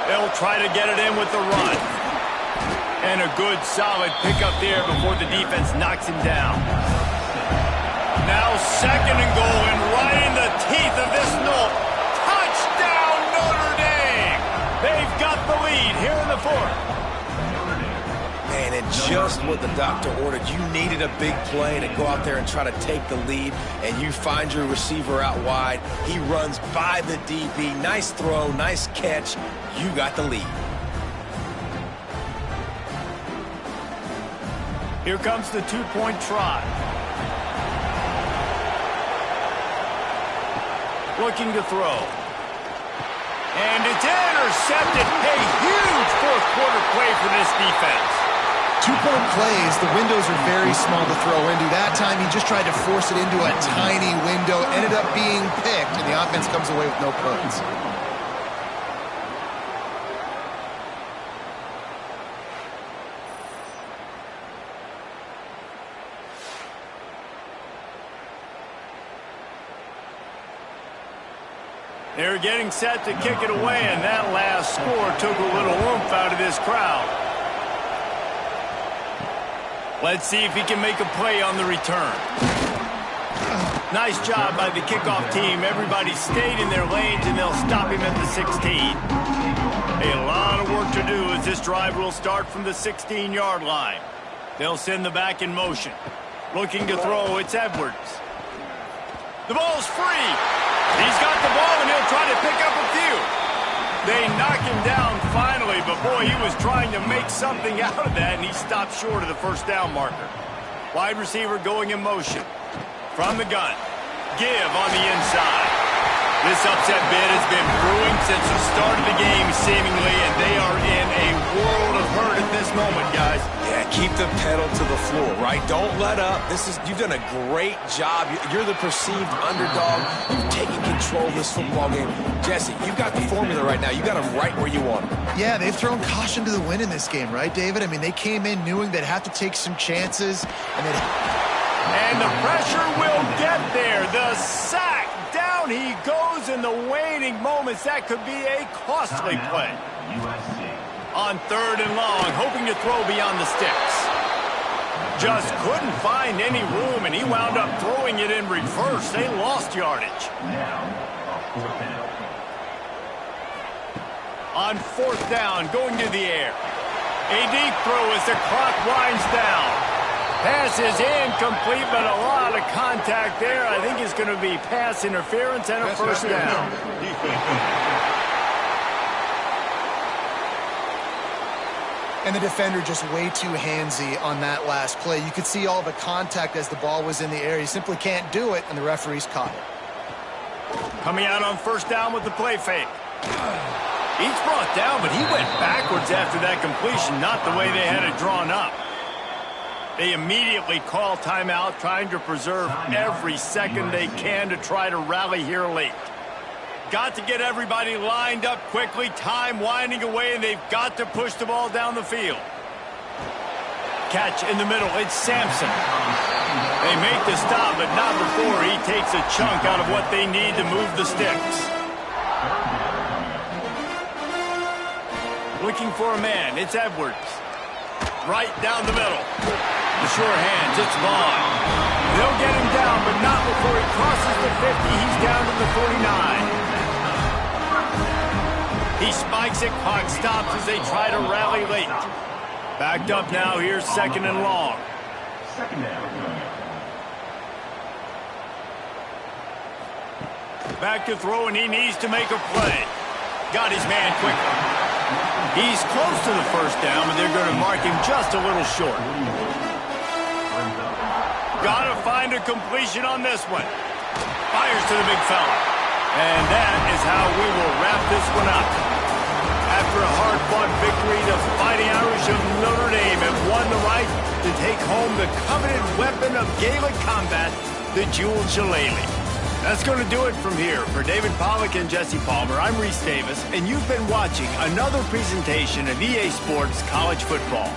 They'll try to get it in with the run. And a good, solid pickup there before the defense knocks him down. Now second and goal, and right in the teeth of this Knoll. Touchdown, Notre Dame! They've got the lead here in the fourth. Man, and just what the doctor ordered. You needed a big play to go out there and try to take the lead, and you find your receiver out wide. He runs by the DB. Nice throw, nice catch. You got the lead. Here comes the two-point try. Looking to throw. And it's intercepted. A huge fourth-quarter play for this defense. Two-point plays, the windows are very small to throw into. That time he just tried to force it into a tiny window, ended up being picked, and the offense comes away with no points. They're getting set to kick it away, and that last score took a little oomph out of this crowd. Let's see if he can make a play on the return. Nice job by the kickoff team. Everybody stayed in their lanes, and they'll stop him at the 16. A lot of work to do as this drive will start from the 16-yard line. They'll send the back in motion. Looking to throw, it's Edwards. The ball's free. He's got the ball, and he'll try to pick up a few. They knock him down finally, but boy, he was trying to make something out of that, and he stopped short of the first down marker. Wide receiver going in motion. From the gun. Give on the inside. This upset bid has been brewing since the start of the game, seemingly, and they are in a world of hurt at this moment, guys. Yeah, keep the pedal to the floor, right? Don't let up. You've done a great job. You're the perceived underdog. You've taken control of this football game. Jesse, you've got the formula right now. You got them right where you want them. Yeah, they've thrown caution to the wind in this game, right, David? I mean, they came in knowing they'd have to take some chances, and the pressure will get there. The sack. Down he goes in the waning moments. That could be a costly play. USC. On third and long, hoping to throw beyond the sticks. Just couldn't find any room, and he wound up throwing it in reverse. They lost yardage. On fourth down, going to the air. A deep throw as the clock winds down. Pass is incomplete, but a lot of contact there. I think it's going to be pass interference and a first down. And the defender just way too handsy on that last play. You could see all the contact as the ball was in the air. He simply can't do it, and the referees caught it. Coming out on first down with the play fake. He's brought down, but he went backwards after that completion, not the way they had it drawn up. They immediately call timeout, trying to preserve every second they can to try to rally here late. Got to get everybody lined up quickly, time winding away, and they've got to push the ball down the field. Catch in the middle, it's Sampson. They make the stop, but not before he takes a chunk out of what they need to move the sticks. Looking for a man. It's Edwards. Right down the middle. The sure hands. It's Vaughn. They'll get him down, but not before he crosses the 50. He's down to the 49. He spikes it. Clock stops as they try to rally late. Backed up now. Here's second and long. Second down. Back to throw, and he needs to make a play. Got his man quickly. He's close to the first down, but they're going to mark him just a little short. Got to find a completion on this one. Fires to the big fella. And that is how we will wrap this one up. After a hard-fought victory, the Fighting Irish of Notre Dame have won the right to take home the coveted weapon of Gaelic combat, the jeweled shillelagh. That's going to do it from here. For David Pollack and Jesse Palmer, I'm Reese Davis, and you've been watching another presentation of EA Sports College Football.